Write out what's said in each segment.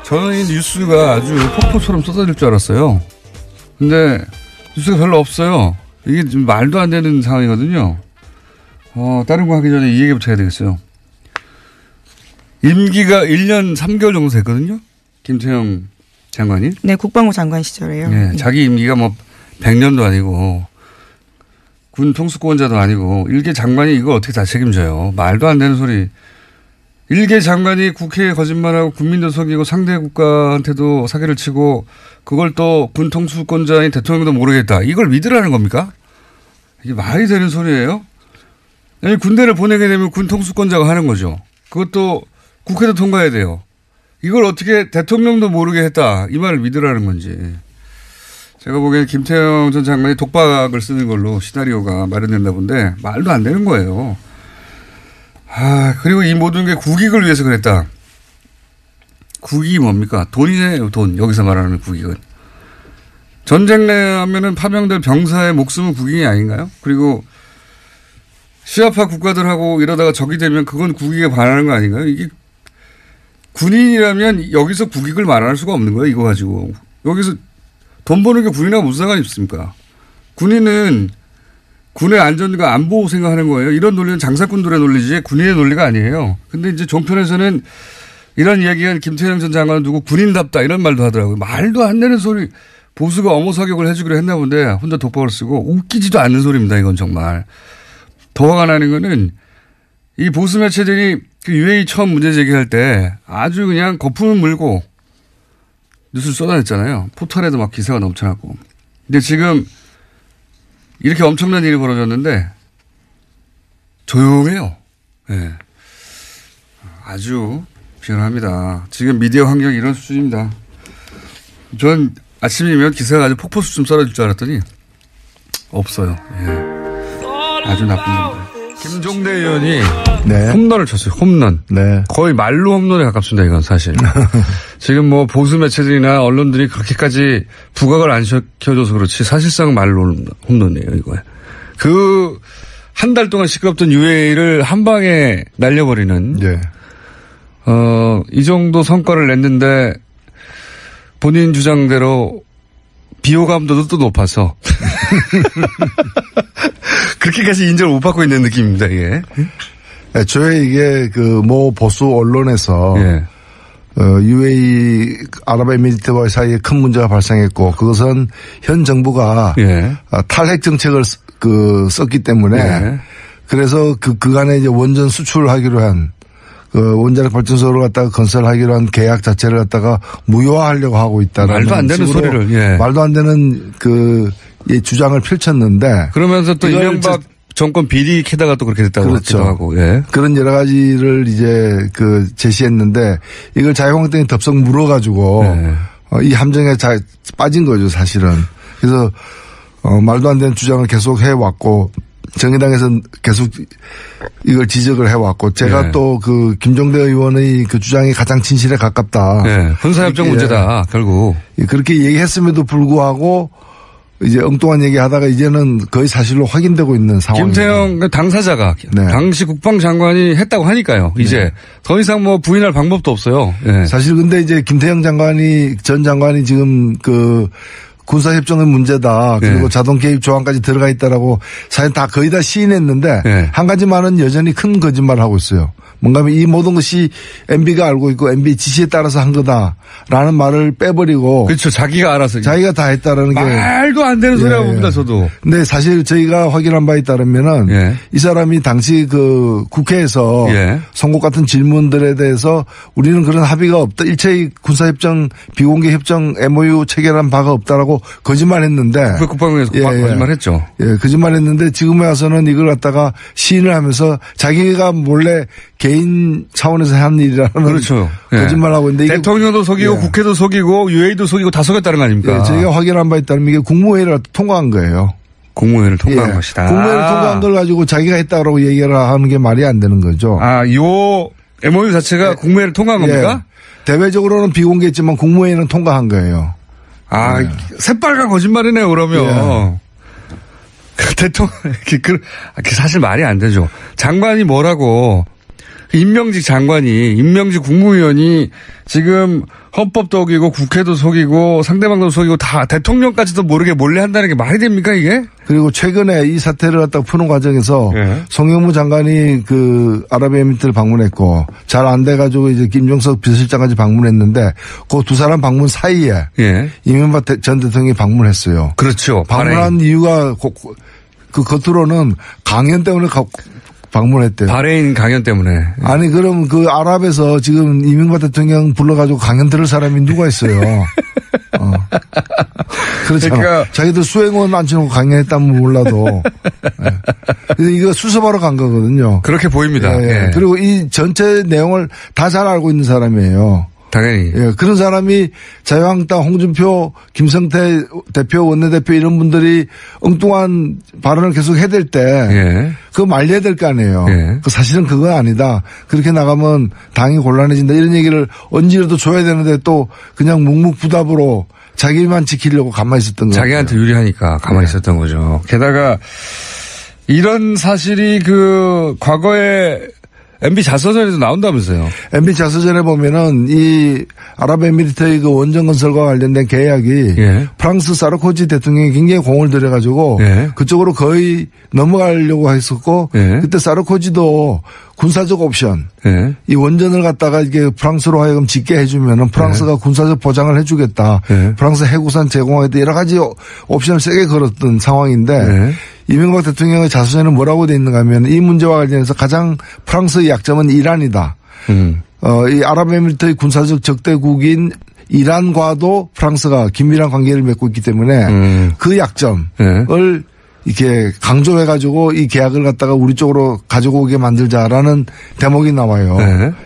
저는 이 뉴스가 아주 폭포처럼 쏟아질 줄 알았어요. 근데 뉴스가 별로 없어요. 이게 좀 말도 안 되는 상황이거든요. 다른 거 하기 전에 이 얘기부터 해야 되겠어요. 임기가 1년 3개월 정도 됐거든요. 김태형 장관이. 네, 국방부 장관 시절에요. 네, 자기 임기가 뭐 100년도 아니고 군 통수권자도 아니고 일개 장관이 이걸 어떻게 다 책임져요. 말도 안 되는 소리. 일개 장관이 국회에 거짓말하고 국민도 속이고 상대 국가한테도 사기를 치고 그걸 또 군 통수권자인 대통령도 모르겠다. 이걸 믿으라는 겁니까? 이게 말이 되는 소리예요? 아니, 군대를 보내게 되면 군 통수권자가 하는 거죠. 그것도 국회도 통과해야 돼요. 이걸 어떻게 대통령도 모르게 했다. 이 말을 믿으라는 건지. 제가 보기에는 김태형 전 장관이 독박을 쓰는 걸로 시나리오가 마련된다 본데 말도 안 되는 거예요. 그리고 이 모든 게 국익을 위해서 그랬다. 국익이 뭡니까? 돈이네요, 돈. 여기서 말하는 국익은. 전쟁 내면은 파병될 병사의 목숨은 국익이 아닌가요? 그리고 시아파 국가들하고 이러다가 적이 되면 그건 국익에 반하는 거 아닌가요? 이게 군인이라면 여기서 국익을 말할 수가 없는 거예요, 이거 가지고. 여기서 돈 버는 게 군인하고 무슨 상관이 있습니까? 군인은 군의 안전과 안보 생각하는 거예요. 이런 논리는 장사꾼들의 논리지 군인의 논리가 아니에요. 근데 이제 종편에서는 이런 이야기한 김태형 전 장관은 누구 군인답다 이런 말도 하더라고요. 말도 안 되는 소리. 보수가 엄호 사격을 해주기로 했나 본데 혼자 독박을 쓰고 웃기지도 않는 소리입니다. 이건 정말. 더 화가 나는 거는 이 보수 매체들이 그 UAE 처음 문제 제기할 때 아주 그냥 거품을 물고 뉴스를 쏟아냈잖아요. 포털에도 막 기사가 넘쳐났고. 근데 지금 이렇게 엄청난 일이 벌어졌는데 조용해요. 네. 아주 비관합니다. 지금 미디어 환경이 이런 수준입니다. 전 아침이면 기사가 아주 폭포 수준 쏟아질 줄 알았더니 없어요. 예. 아주 나쁜 겁니다. 김종대 의원이 네. 홈런을 쳤어요. 홈런. 네. 거의 말로 홈런에 가깝습니다. 이건 사실. 지금 뭐 보수 매체들이나 언론들이 그렇게까지 부각을 안 시켜줘서 그렇지 사실상 말로 홈런이에요. 이거. 그 한 달 동안 시끄럽던 UAE를 한 방에 날려버리는. 네. 이 정도 성과를 냈는데 본인 주장대로 비호감도도 또 높아서 그렇게까지 인정을 못 받고 있는 느낌입니다. 이게. 애초에 이게 그 모 보수 언론에서 예. UAE 아랍에미리트와 사이에 큰 문제가 발생했고 그것은 현 정부가 예. 탈핵 정책을 썼기 때문에 예. 그래서 그간에 이제 원전 수출하기로 한 원자력 발전소를 갖다가 건설하기로 한 계약 자체를 갖다가 무효화하려고 하고 있다는 말도 안 되는 소리를 예. 말도 안 되는 주장을 펼쳤는데 그러면서 또 이명박 정권 비리 캐다가 또 그렇게 됐다고 그렇죠. 하고 예. 그런 여러 가지를 이제 제시했는데 이걸 자유한국당이 덥석 물어가지고 예. 이 함정에 빠진 거죠 사실은. 그래서 말도 안 되는 주장을 계속 해왔고. 정의당에서는 계속 이걸 지적을 해왔고 제가 예. 또 김종대 의원의 그 주장이 가장 진실에 가깝다. 예. 군사협정 문제다 결국. 그렇게 얘기했음에도 불구하고 이제 엉뚱한 얘기하다가 이제는 거의 사실로 확인되고 있는 상황입니다. 김태형 당사자가 네. 당시 국방장관이 했다고 하니까요. 이제 네. 더 이상 뭐 부인할 방법도 없어요. 예. 사실 근데 이제 김태형 전 장관이 지금 군사협정의 문제다. 그리고 네. 자동 개입 조항까지 들어가 있다라고 사실 다 거의 다 시인했는데 네. 한 가지만은 여전히 큰 거짓말을 하고 있어요. 뭔가 하면 이 모든 것이 MB가 알고 있고 MB 지시에 따라서 한 거다라는 말을 빼버리고. 그렇죠. 자기가 알아서. 자기가 다 했다라는 게. 말도 안 되는 소리라고 예. 봅니다. 저도. 근데 사실 저희가 확인한 바에 따르면은 예. 이 사람이 당시 국회에서 예. 선거 같은 질문들에 대해서 우리는 그런 합의가 없다. 일체의 군사협정 비공개 협정 MOU 체결한 바가 없다라고 거짓말했는데. 국방부에서 거짓말했죠. 예, 거짓말했는데 지금에 와서는 이걸 갖다가 시인을 하면서 자기가 몰래 개인 차원에서 한 일이라는 그렇죠. 거짓말하고 있는데 대통령도 속이고 예. 국회도 속이고 UAE도 속이고 다 속였다는 거 아닙니까? 예, 저희가 확인한 바에 따르면 이게 국무회의를 통과한 거예요. 국무회의를 통과한 예. 것이다. 국무회의를 통과한 걸 가지고 자기가 했다고 얘기를 하는 게 말이 안 되는 거죠. 요 MOU 자체가 예. 국무회의를 통과한 겁니까? 예. 대외적으로는 비공개했지만 국무회의는 통과한 거예요. 예. 새빨간 거짓말이네요 그러면. 예. 대통령 사실 말이 안 되죠. 장관이 뭐라고 임명직 장관이, 임명직 국무위원이 지금 헌법도 어기고 국회도 속이고 상대방도 속이고 다 대통령까지도 모르게 몰래 한다는 게 말이 됩니까 이게? 그리고 최근에 이 사태를 갖다가 푸는 과정에서 송영무 장관이 그 아랍에미리트를 방문했고 잘 안 돼가지고 이제 김종석 비서실장까지 방문했는데 그 두 사람 방문 사이에 이명박 전 대통령이 방문했어요. 그렇죠. 방문한 이유가 그 겉으로는 강연 때문에 방문했대요. 바레인 강연 때문에. 아니 그럼 그 아랍에서 지금 이명박 대통령 불러가지고 강연 들을 사람이 누가 있어요. 그렇잖아. 그러니까 자기들 수행원 앉혀놓고 강연했다면 몰라도. 네. 이거 수습하러 간 거거든요. 그렇게 보입니다. 예. 그리고 이 전체 내용을 다 잘 알고 있는 사람이에요. 당연히. 예, 그런 사람이 자유한국당 홍준표, 김성태 대표, 원내대표 이런 분들이 엉뚱한 발언을 계속 해댈 때 그거 말려야 될 거 아니에요. 그 사실은 그건 아니다. 그렇게 나가면 당이 곤란해진다. 이런 얘기를 언제라도 줘야 되는데 또 그냥 묵묵부답으로 자기만 지키려고 가만히 있었던 거예요. 자기한테 유리하니까 가만히 있었던 거죠. 게다가 이런 사실이 그 과거에 MB 자서전에도 나온다면서요. MB 자서전에 보면은 이 아랍에미리트의 그 원전 건설과 관련된 계약이 프랑스 사르코지 대통령이 굉장히 공을 들여가지고 그쪽으로 거의 넘어가려고 했었고 그때 사르코지도 군사적 옵션 이 원전을 갖다가 이게 프랑스로 하여금 짓게 해주면은 프랑스가 군사적 보장을 해주겠다. 프랑스 해구산 제공하겠다. 여러 가지 옵션을 세게 걸었던 상황인데 이명박 대통령의 자서전에 뭐라고 돼 있는가 하면 이 문제와 관련해서 가장 프랑스의 약점은 이란이다. 이 아랍에미리트의 군사적 적대국인 이란과도 프랑스가 긴밀한 관계를 맺고 있기 때문에 그 약점을 이렇게 강조해가지고 이 계약을 갖다가 우리 쪽으로 가지고 오게 만들자라는 대목이 나와요.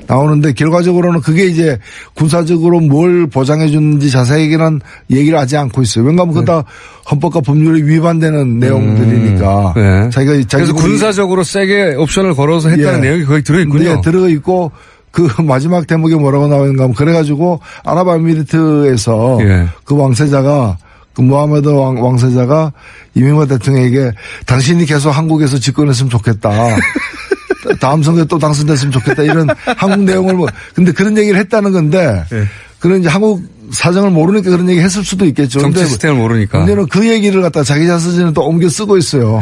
나오는데 결과적으로는 그게 이제 군사적으로 뭘 보장해 주는지 자세하게는 얘기를 하지 않고 있어요. 왜냐하면 그거 다 헌법과 법률에 위반되는 내용들이니까. 그래서 군사적으로 세게 옵션을 걸어서 했다는 내용이 거기 들어있군요. 네, 들어있고 그 마지막 대목에 뭐라고 나오는가 하면 그래가지고 아랍에미리트에서 그 왕세자가 그 무하메드 왕세자가 이명박 대통령에게 당신이 계속 한국에서 집권했으면 좋겠다. 다음 선거에 또 당선됐으면 좋겠다. 이런 한국 내용을 근데 그런 얘기를 했다는 건데 그런 이제 한국 사정을 모르니까 그런 얘기 했을 수도 있겠죠. 정치 시스템을 모르니까. 문제는 그 얘기를 갖다 자기 자서전에 또 옮겨 쓰고 있어요.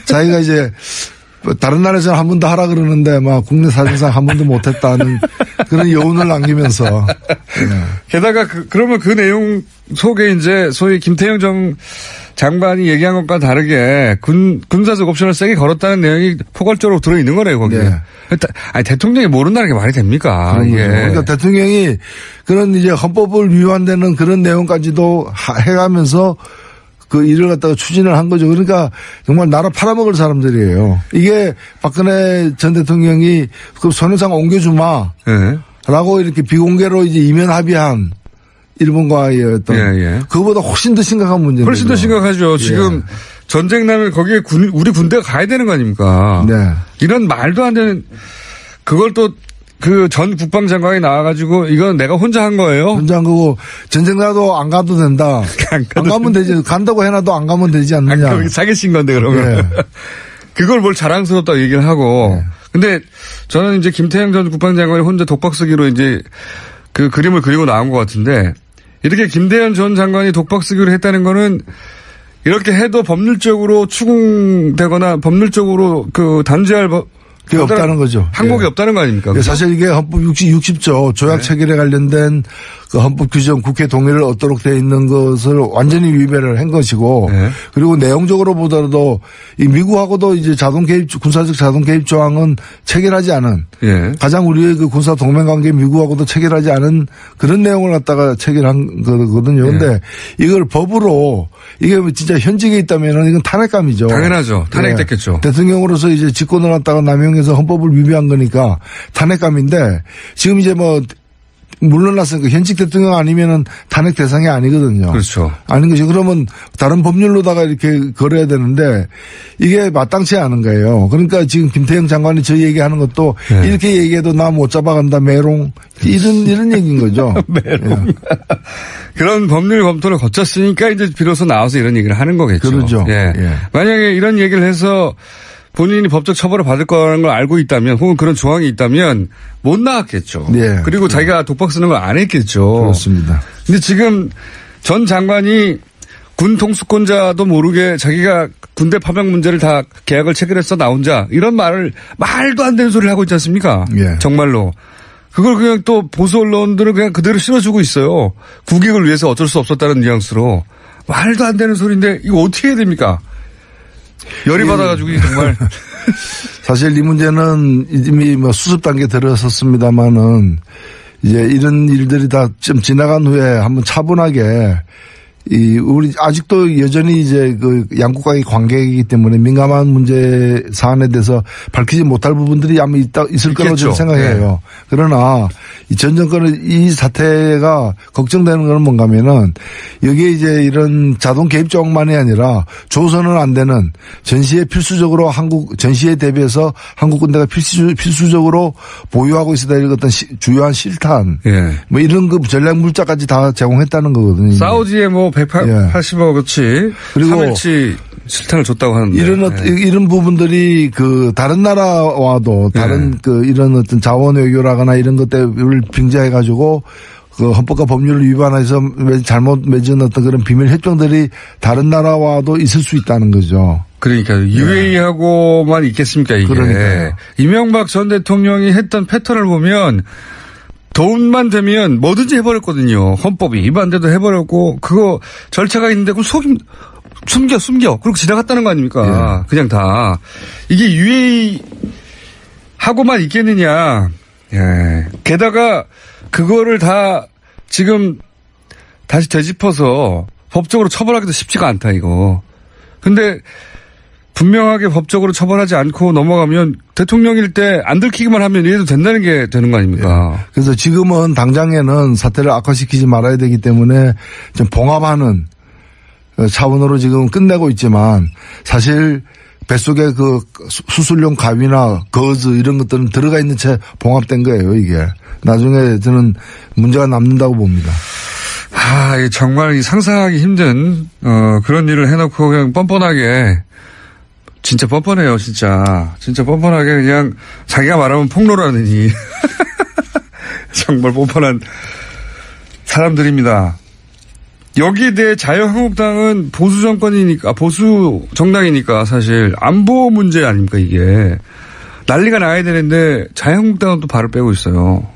자기가 이제 다른 나라에서는 한 번도 하라 그러는데 막 국내 사정상 한 번도 못했다는 그런 여운을 남기면서. 게다가 그러면 그 내용 속에 이제 소위 김태형 장관이 얘기한 것과 다르게 군사적 옵션을 세게 걸었다는 내용이 포괄적으로 들어있는 거네요, 거기에. 아니, 대통령이 모른다는 게 말이 됩니까? 그러니까 대통령이 그런 이제 헌법을 위반되는 그런 내용까지도 해가면서 그 일을 갖다가 추진을 한 거죠. 그러니까 정말 나라 팔아먹을 사람들이에요. 이게 박근혜 전 대통령이 그 선회상 옮겨주마. 라고 이렇게 비공개로 이제 이면 합의한 일본과의 어떤. 그거보다 훨씬 더 심각한 문제입니다. 훨씬 더 심각하죠. 지금 전쟁 나면 거기에 우리 군대가 가야 되는 거 아닙니까? 이런 말도 안 되는 그걸 또 그 전 국방장관이 나와가지고 이건 내가 혼자 한 거예요? 혼자 한 거고 전쟁 나도 안 가도 된다. 안 가면 되지. 간다고 해놔도 안 가면 되지 않느냐. 사기친 건데 그러면. 그걸 뭘 자랑스럽다고 얘기를 하고. 근데 저는 이제 김태형 전 국방장관이 혼자 독박 쓰기로 이제 그 그림을 그리고 나온 것 같은데 이렇게 김대현 전 장관이 독박 쓰기로 했다는 거는 이렇게 해도 법률적으로 추궁되거나 법률적으로 그 단죄할 그게 없다는 거죠. 항목이 없다는 거 아닙니까? 사실 이게 헌법 60조 조약 체결에 관련된 그 헌법 규정 국회 동의를 얻도록 되어 있는 것을 완전히 위배를 한 것이고 그리고 내용적으로 보더라도 이 미국하고도 이제 군사적 자동 개입 조항은 체결하지 않은 가장 우리의 그 군사 동맹 관계 미국하고도 체결하지 않은 그런 내용을 갖다가 체결한 거거든요. 그런데 이걸 법으로 이게 진짜 현직에 있다면 이건 탄핵감이죠. 당연하죠. 탄핵됐겠죠. 대통령으로서 이제 직권을 갖다가 남용해서 헌법을 위배한 거니까 탄핵감인데 지금 이제 뭐 물러났으니까 현직 대통령 아니면은 탄핵 대상이 아니거든요. 그렇죠. 아닌 것이 그러면 다른 법률로다가 이렇게 걸어야 되는데 이게 마땅치 않은 거예요. 그러니까 지금 김태형 장관이 저 얘기하는 것도 이렇게 얘기해도 나 못 잡아간다 메롱 이런 얘기인 거죠. 메롱. 그런 법률 검토를 거쳤으니까 이제 비로소 나와서 이런 얘기를 하는 거겠죠. 그렇죠. 만약에 이런 얘기를 해서 본인이 법적 처벌을 받을 거라는 걸 알고 있다면 혹은 그런 조항이 있다면 못 나왔겠죠. 네. 그리고 자기가 독박 쓰는 걸 안 했겠죠. 그렇습니다. 근데 지금 전 장관이 군 통수권자도 모르게 자기가 군대 파병 문제를 다 계약을 체결해서 나 혼자 이런 말도 안 되는 소리를 하고 있지 않습니까? 예. 정말로. 그걸 그냥 또 보수 언론들은 그냥 그대로 실어주고 있어요. 국익을 위해서 어쩔 수 없었다는 뉘앙스로. 말도 안 되는 소리인데 이거 어떻게 해야 됩니까? 열이 받아가지고 정말. 사실 이 문제는 이미 뭐 수습 단계에 들어섰습니다만은 이제 이런 일들이 다 좀 지나간 후에 한번 차분하게 우리 아직도 여전히 이제 그 양국과의 관계이기 때문에 민감한 문제 사안에 대해서 밝히지 못할 부분들이 아마 있을 거라고 저는 생각해요. 네. 그러나 전 정권의 이 사태가 걱정되는 건 뭔가면은 여기에 이제 이런 자동 개입 조항만이 아니라 조선은 안 되는 전시에 필수적으로 전시에 대비해서 한국 군대가 필수적으로 보유하고 있어야 될 어떤 주요한 실탄 뭐 이런 그 전략 물자까지 다 제공했다는 거거든요. 사우디에 뭐 180억어치 그리고 3일치 실탄을 줬다고 하는데 이런 부분들이 그 다른 나라와도 다른 그 이런 어떤 자원 외교라거나 이런 것들을 빙자해 가지고 그 헌법과 법률을 위반해서 잘못 맺은 어떤 그런 비밀 협정들이 다른 나라와도 있을 수 있다는 거죠. 그러니까 UAE하고만 있겠습니까 이게. 그러니까요. 이명박 전 대통령이 했던 패턴을 보면 돈만 되면 뭐든지 해버렸거든요. 헌법이 위반돼도 해버렸고 그거 절차가 있는데 그럼 숨겨 그리고 지나갔다는 거 아닙니까? 그냥 다. 이게 UAE하고만 있겠느냐. 게다가 그거를 다 지금 다시 되짚어서 법적으로 처벌하기도 쉽지가 않다 이거. 근데 분명하게 법적으로 처벌하지 않고 넘어가면 대통령일 때 안 들키기만 하면 이래도 된다는 게 되는 거 아닙니까? 네. 그래서 지금은 당장에는 사태를 악화시키지 말아야 되기 때문에 좀 봉합하는 차원으로 지금 끝내고 있지만 사실 뱃속에 그 수술용 가위나 거즈 이런 것들은 들어가 있는 채 봉합된 거예요 이게. 나중에 저는 문제가 남는다고 봅니다. 정말 상상하기 힘든 그런 일을 해놓고 그냥 뻔뻔하게 진짜 뻔뻔해요, 진짜 뻔뻔하게 그냥 자기가 말하면 폭로라느니 정말 뻔뻔한 사람들입니다. 여기에 대해 자유한국당은 보수 정권이니까 보수 정당이니까 사실 안보 문제 아닙니까 이게 난리가 나야 되는데 자유한국당은 또 발을 빼고 있어요.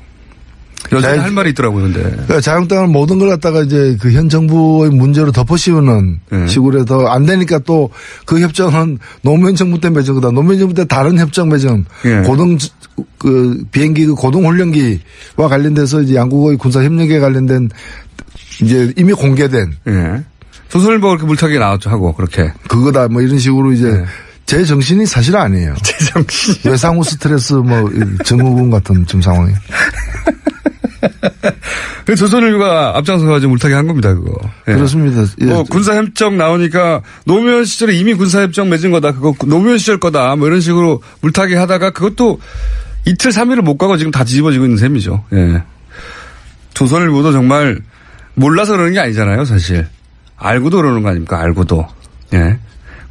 여전히 할 말이 있더라고요, 근데. 그러니까 자유한국당은 모든 걸 갖다가 이제 그 현 정부의 문제로 덮어씌우는 식으로 해서 안 되니까 또 그 협정은 노무현 정부 때 맺은 거다. 노무현 정부 때 다른 협정 맺은 비행기 고동훈련기와 관련돼서 이제 양국의 군사협력에 관련된 이제 이미 공개된. 조선일보가 그렇게 물타기에 나왔죠, 하고, 그렇게. 그거다, 뭐 이런 식으로 이제. 제 정신이 사실 아니에요. 제 정신. 외상후 스트레스 뭐 증후군 같은 좀 상황이. 조선일보가 앞장서가지고 물타기 한 겁니다, 그거. 그렇습니다. 군사협정 나오니까 노무현 시절에 이미 군사협정 맺은 거다. 그거 노무현 시절 거다. 뭐 이런 식으로 물타기 하다가 그것도 이틀, 3일을 못 가고 지금 다 뒤집어지고 있는 셈이죠. 조선일보도 정말 몰라서 그러는 게 아니잖아요, 사실. 알고도 그러는 거 아닙니까, 알고도.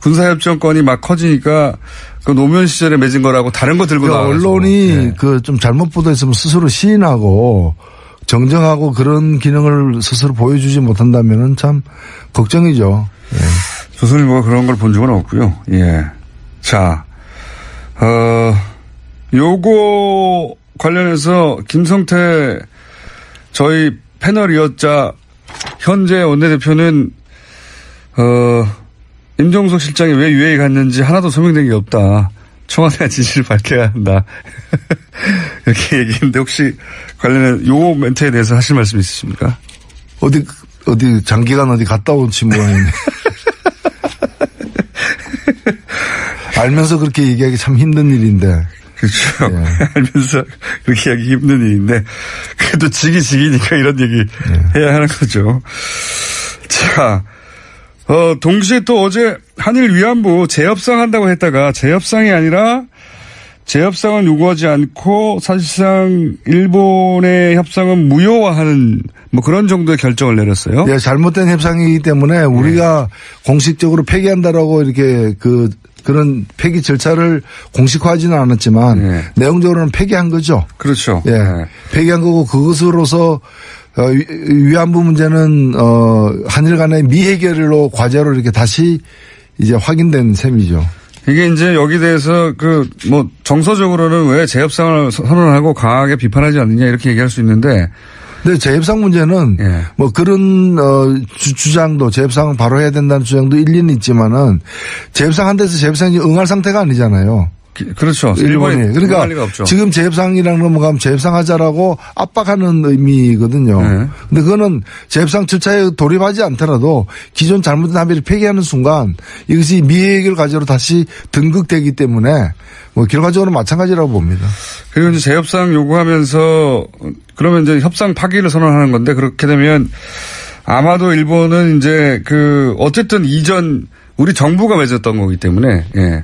군사협정권이 막 커지니까 그 노무현 시절에 맺은 거라고 다른 거 들고 나와서. 언론이 그 좀 잘못 보도했으면 스스로 시인하고 정정하고 그런 기능을 스스로 보여주지 못한다면은 참 걱정이죠. 조선일보가 그런 걸 본 적은 없고요. 자, 요거 관련해서 김성태 저희 패널이었자 현재 원내대표는 임종석 실장이 왜 UAE 갔는지 하나도 소명된 게 없다. 청와대가 진실을 밝혀야 한다. 이렇게 얘기했는데 혹시 관련해 요 멘트에 대해서 하실 말씀 있으십니까? 어디 장기간 어디 갔다 온 친구가 알면서 그렇게 얘기하기 참 힘든 일인데. 그렇죠. 알면서 그렇게 하기 힘든 일인데 그래도 지기니까 이런 얘기 해야 하는 거죠. 자. 동시에 또 어제 한일 위안부 재협상 한다고 했다가 재협상이 아니라 재협상은 요구하지 않고 사실상 일본의 협상은 무효화하는 뭐 그런 정도의 결정을 내렸어요. 잘못된 협상이기 때문에 우리가 공식적으로 폐기한다라고 이렇게 그 그런 폐기 절차를 공식화하지는 않았지만 네. 내용적으로는 폐기한 거죠. 그렇죠. 예. 네. 폐기한 거고 그것으로서 위안부 문제는 한일 간의 미해결로 과제로 이렇게 다시 이제 확인된 셈이죠. 이게 이제 여기 대해서 정서적으로는 왜 재협상을 선언하고 강하게 비판하지 않느냐 이렇게 얘기할 수 있는데. 근데 재협상 문제는 예. 그런 주장도 재협상 바로 해야 된다는 주장도 일리는 있지만은 재협상한 데서 재협상이 응할 상태가 아니잖아요. 그렇죠. 일본이. 그러니까 지금 재협상이랑 넘어가면 재협상하자라고 압박하는 의미거든요. 네. 근데 그거는 재협상 절차에 돌입하지 않더라도 기존 잘못된 합의를 폐기하는 순간 이것이 미해결 과제로 다시 등극되기 때문에 결과적으로 마찬가지라고 봅니다. 그리고 이제 재협상 요구하면서 그러면 이제 협상 파기를 선언하는 건데 그렇게 되면 아마도 일본은 이제 어쨌든 이전 우리 정부가 맺었던 거기 때문에 예.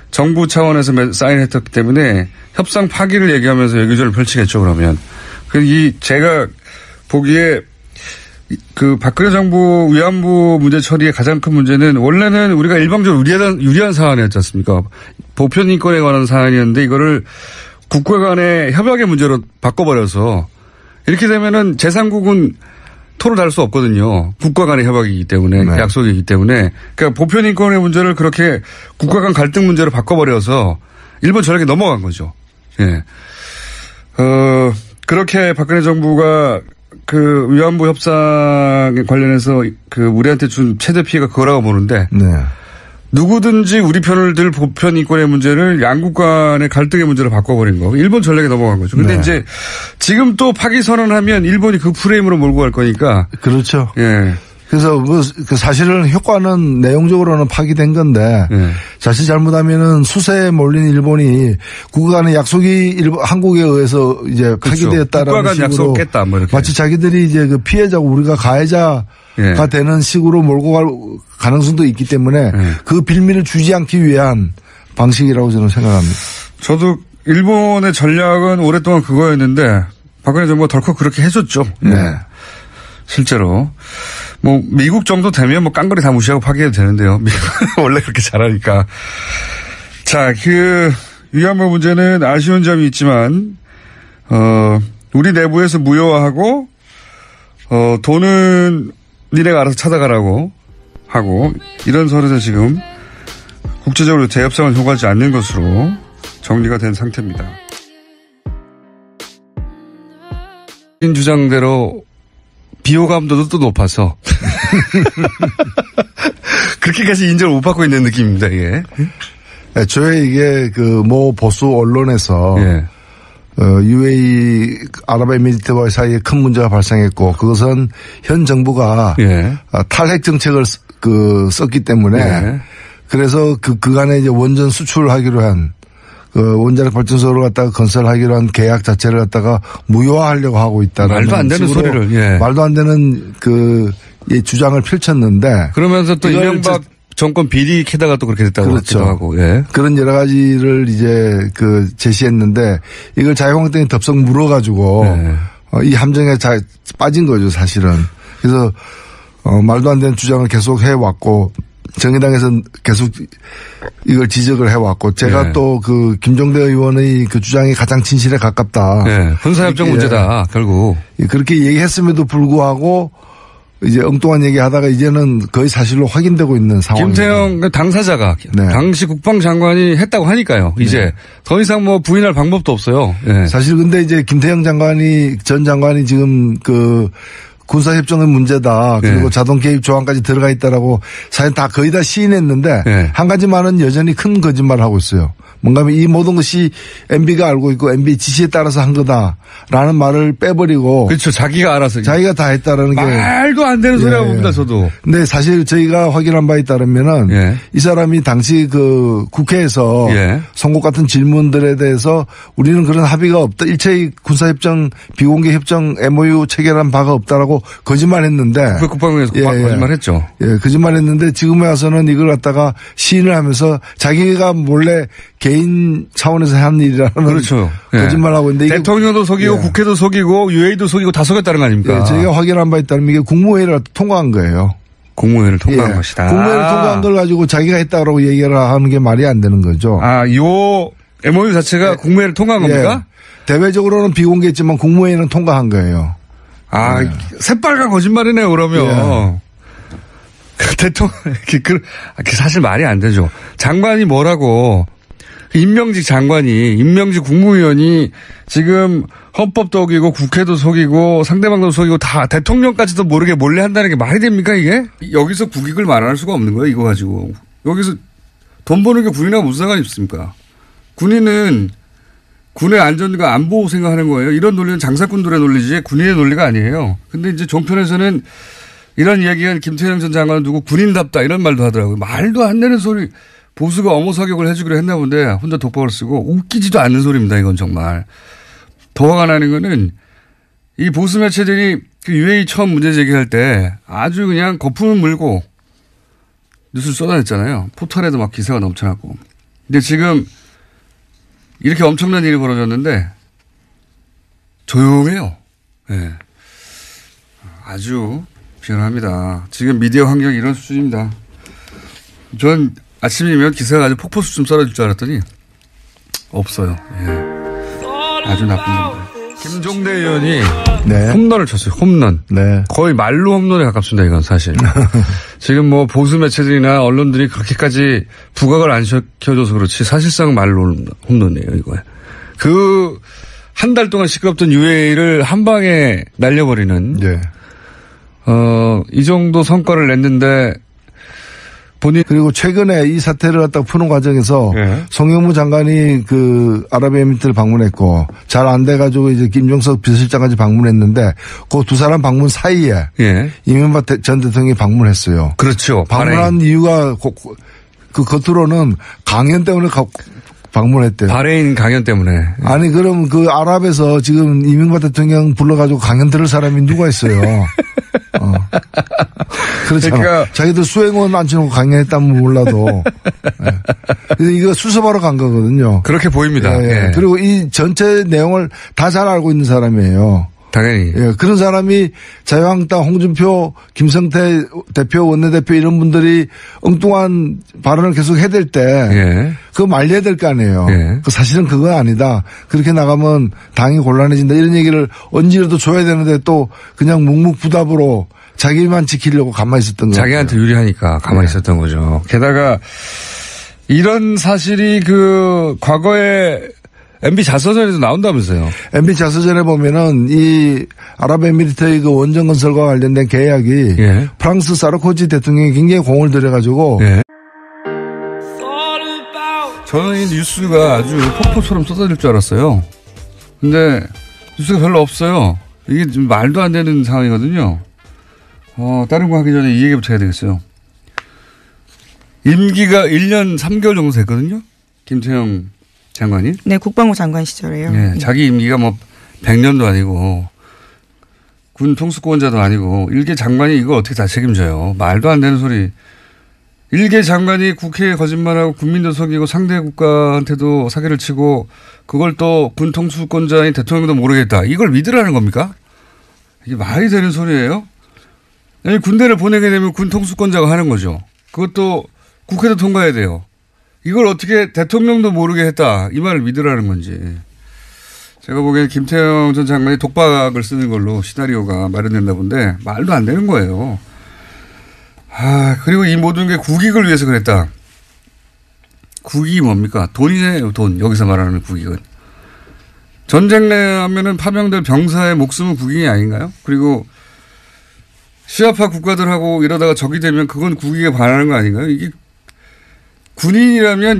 정부 차원에서 사인했기 때문에 협상 파기를 얘기하면서 외교전을 펼치겠죠, 그러면. 제가 보기에 박근혜 정부 위안부 문제 처리의 가장 큰 문제는 원래는 우리가 일방적으로 유리한 사안이었지 않습니까? 보편 인권에 관한 사안이었는데 이거를 국가 간의 협약의 문제로 바꿔버려서 이렇게 되면은 제3국은 토론할 수 없거든요. 국가 간의 협약이기 때문에, 네. 약속이기 때문에. 그러니까 보편 인권의 문제를 그렇게 국가 간 갈등 문제로 바꿔버려서 일본 전략에 넘어간 거죠. 예. 그렇게 박근혜 정부가 위안부 협상에 관련해서 우리한테 준 최대 피해가 그거라고 보는데. 네. 누구든지 우리 편을 들 보편 인권의 문제를 양국 간의 갈등의 문제로 바꿔버린 거. 일본 전략에 넘어간 거죠. 근데 네. 이제 지금 또 파기 선언하면 일본이 그 프레임으로 몰고 갈 거니까. 그렇죠. 예. 그래서 사실은 효과는 내용적으로는 파기된 건데 자칫 잘못하면은 수세에 몰린 일본이 국가 간의 약속이 한국에 의해서 이제 파기되었다라는 국가 간 약속 깼다 뭐 이렇게. 마치 자기들이 이제 피해자고 우리가 가해자가 되는 식으로 몰고 갈 가능성도 있기 때문에 그 빌미를 주지 않기 위한 방식이라고 저는 생각합니다. 저도 일본의 전략은 오랫동안 그거였는데 박근혜 정부가 덜컥 그렇게 해줬죠. 네. 실제로. 미국 정도 되면 깡그리 다 무시하고 파기해도 되는데요. 미국은 원래 그렇게 잘하니까. 자, 위안부 문제는 아쉬운 점이 있지만, 우리 내부에서 무효화하고, 돈은 니네가 알아서 찾아가라고 하고, 이런 선에서 지금 국제적으로 재협상을 요구하지 않는 것으로 정리가 된 상태입니다. 주장대로 비호감도도 또 높아서 그렇게까지 인정을 못 받고 있는 느낌입니다. 이게. 애초에 이게 보수 언론에서 UAE 아랍에미리트와의 사이에 큰 문제가 발생했고 그것은 현 정부가 탈핵 정책을 썼기 때문에 그래서 그간에 이제 원전 수출하기로 한 원자력 발전소를 갖다가 건설하기로 한 계약 자체를 갖다가 무효화하려고 하고 있다라는 말도 안 되는 소리를 말도 안 되는 주장을 펼쳤는데 그러면서 또 이명박 정권 비리 캐다가 또 그렇게 됐다고 그렇죠. 하고 그런 여러 가지를 이제 제시했는데 이걸 자유한국당이 덥석 물어가지고 이 함정에 빠진 거죠 사실은. 그래서 말도 안 되는 주장을 계속 해왔고. 정의당에서는 계속 이걸 지적을 해왔고 제가 또 김종대 의원의 주장이 가장 진실에 가깝다. 군사협정 문제다 결국. 그렇게 얘기했음에도 불구하고 이제 엉뚱한 얘기하다가 이제는 거의 사실로 확인되고 있는 상황입니다. 김태형 당사자가 당시 국방장관이 했다고 하니까요. 이제 더 이상 부인할 방법도 없어요. 사실 근데 이제 김태형 전 장관이 지금 군사협정의 문제다. 그리고 자동 개입 조항까지 들어가 있다라고 사실 다 거의 다 시인했는데 한 가지만은 여전히 큰 거짓말을 하고 있어요. 뭔가 이 모든 것이 MB가 알고 있고 MB 지시에 따라서 한 거다라는 말을 빼버리고. 그렇죠. 자기가 알아서. 자기가 다 했다라는 게. 말도 안 되는 소리라고 봅니다. 저도. 근데 사실 저희가 확인한 바에 따르면은 이 사람이 당시 국회에서 선곡 같은 질문들에 대해서 우리는 그런 합의가 없다. 일체의 군사협정 비공개 협정 MOU 체결한 바가 없다라고 거짓말했는데. 국방부에서 거짓말했죠. 거짓말했는데 지금에 와서는 이걸 갖다가 시인을 하면서 자기가 몰래 개인 차원에서 한 일이라는 거짓말하고 있는데 대통령도 속이고 국회도 속이고 UAE도 속이고 다 속였다는 거 아닙니까? 저희가 확인한 바에 따르면 이게 국무회의를 통과한 거예요. 국무회의를 통과한 것이다. 국무회의를 통과한 걸 가지고 자기가 했다고 얘기를 하는 게 말이 안 되는 거죠. 요 MOU 자체가 국무회의를 통과한 겁니까? 대외적으로는 비공개했지만 국무회의는 통과한 거예요. 새빨간 거짓말이네요, 그러면. 대통령, 사실 말이 안 되죠. 장관이 뭐라고, 임명직 장관이, 임명직 국무위원이 지금 헌법도 어기고 국회도 속이고 상대방도 속이고 다 대통령까지도 모르게 몰래 한다는 게 말이 됩니까, 이게? 여기서 국익을 말할 수가 없는 거예요, 이거 가지고. 여기서 돈 버는 게 군인하고 무슨 상관이 있습니까? 군인은 군의 안전과 안보 생각하는 거예요. 이런 논리는 장사꾼들의 논리지 군인의 논리가 아니에요. 근데 이제 종편에서는 이런 이야기한 김태형 전 장관은 누구 군인답다 이런 말도 하더라고요. 말도 안 되는 소리. 보수가 엄호 사격을 해주기로 했나 본데 혼자 독박을 쓰고 웃기지도 않는 소리입니다. 이건 정말. 더 화가 나는 거는 이 보수 매체들이 그 UAE 처음 문제 제기할 때 아주 그냥 거품을 물고 뉴스를 쏟아냈잖아요. 포털에도 막 기사가 넘쳐나고. 근데 지금 이렇게 엄청난 일이 벌어졌는데 조용해요. 네. 아주 비열합니다. 지금 미디어 환경이 이런 수준입니다. 전 아침이면 기사가 아주 폭포수 좀 썰어줄 줄 알았더니 없어요. 예. 아주 나쁜 놈들. 김종대 의원이 홈런을 쳤어요. 홈런. 거의 말로 홈런에 가깝습니다. 이건 사실. 지금 뭐 보수 매체들이나 언론들이 그렇게까지 부각을 안 시켜줘서 그렇지 사실상 말로 홈런이에요. 이거. 한 달 동안 시끄럽던 UAE를 한 방에 날려버리는. 이 정도 성과를 냈는데 그리고 최근에 이 사태를 갖다 푸는 과정에서 송영무 장관이 그 아랍에미리트를 방문했고 잘 안 돼가지고 이제 김종석 비서실장까지 방문했는데 그 두 사람 방문 사이에 이명박 전 대통령이 방문했어요. 그렇죠. 방문한 이유가 그 겉으로는 강연 때문에 방문했대요. 바레인 강연 때문에. 아니 그럼 그 아랍에서 지금 이명박 대통령 불러가지고 강연 들을 사람이 누가 있어요. 그렇잖아. 그러니까 자기들 수행원 앉혀놓고 강연했다면 몰라도. 근데 이거 수습하러 간 거거든요. 그렇게 보입니다. 그리고 이 전체 내용을 다 잘 알고 있는 사람이에요. 당연히. 그런 사람이 자유한국당 홍준표, 김성태 대표, 원내대표 이런 분들이 엉뚱한 발언을 계속 해댈 때 그거 말려야 될 거 아니에요. 그 사실은 그건 아니다. 그렇게 나가면 당이 곤란해진다. 이런 얘기를 언제라도 줘야 되는데 또 그냥 묵묵부답으로 자기만 지키려고 가만히 있었던 거예요. 자기한테 유리하니까 가만히 있었던 거죠. 게다가 이런 사실이 그 과거에 MB 자서전에도 나온다면서요. MB 자서전에 보면은 이 아랍에미리트의 그 원전 건설과 관련된 계약이 프랑스 사르코지 대통령이 굉장히 공을 들여가지고. 저는 이 뉴스가 아주 폭포처럼 쏟아질 줄 알았어요. 근데 뉴스가 별로 없어요. 이게 좀 말도 안 되는 상황이거든요. 다른 거 하기 전에 이 얘기부터 해야 되겠어요. 임기가 1년 3개월 정도 됐거든요. 김태형 장관이? 네, 국방부 장관 시절에요. 자기 임기가 뭐 100년도 아니고 군 통수권자도 아니고 일개 장관이 이걸 어떻게 다 책임져요. 말도 안 되는 소리. 일개 장관이 국회에 거짓말하고 국민도 속이고 상대 국가한테도 사기를 치고 그걸 또 군 통수권자인 대통령도 모르겠다. 이걸 믿으라는 겁니까? 이게 말이 되는 소리예요? 아니, 군대를 보내게 되면 군 통수권자가 하는 거죠. 그것도 국회도 통과해야 돼요. 이걸 어떻게 대통령도 모르게 했다. 이 말을 믿으라는 건지. 제가 보기엔 김태형 전 장관이 독박을 쓰는 걸로 시나리오가 마련됐나 본데 말도 안 되는 거예요. 그리고 이 모든 게 국익을 위해서 그랬다. 국익이 뭡니까? 돈이네요, 돈. 여기서 말하는 국익은. 전쟁 내면은 파병될 병사의 목숨은 국익이 아닌가요? 그리고 시아파 국가들하고 이러다가 적이 되면 그건 국익에 반하는 거 아닌가요? 이게 군인이라면